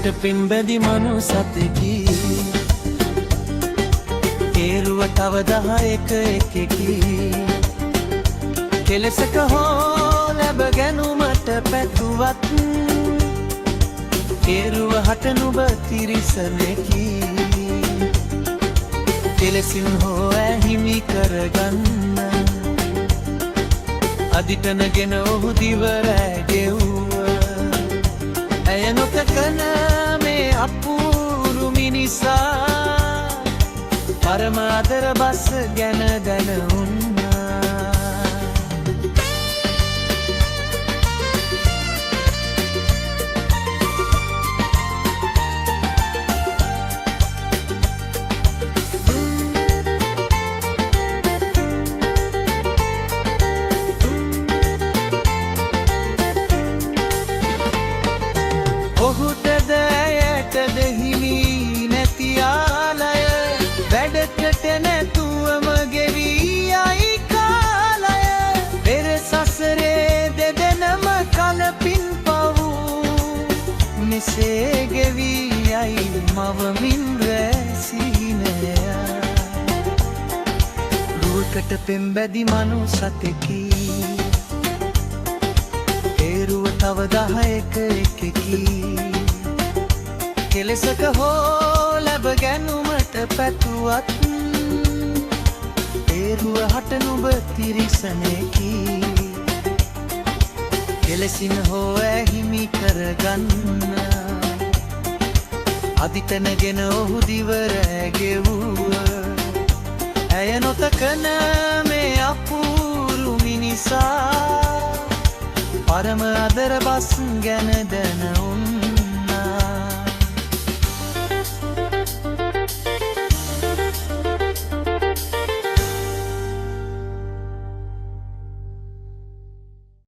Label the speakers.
Speaker 1: රුවකට පින්බැදි මනු සතෙකි ඒරුව තව 11 එකකි කෙලෙසක හෝ ලැබ ගැනුමට පැතුවත් ඒරුව හට නුඹ තිරිසනෙකි කෙලෙසින් හෝ ඇහිමි කරගන්න අදිටනගෙන ඔහු දිවරෑ ගෙව්වා ඇය නොතකන මේ අපූරු මිනිසා පරම ආදර බස් ගැන දැන උන්නා ඔහුටද ඇයටද හිමි නැති ආලය වැඩකට නැතුවම ගෙවී යයි කාලය පෙර සසරේ දෙදෙනම කලපින් පවු මෙසේ ගෙවී යයි මවමින් රැසිනය රුවකට පෙම්බැදි මනු සතෙකි ඒරුව තව 11 එකකි කෙලෙසක හෝ ලැබ ගැනුමට පැතුවත් ඒරුව හට නුඹ තිරිසනෙකි කෙලෙසින් හෝ ඇහිමි කරගන්න අදිටනගෙන ඔහු දිවරෑ ගෙව්වා ඇය නොතකන මේ අපූරු මිනිසා පරම ආදර බස් ගැන දැන උන්නා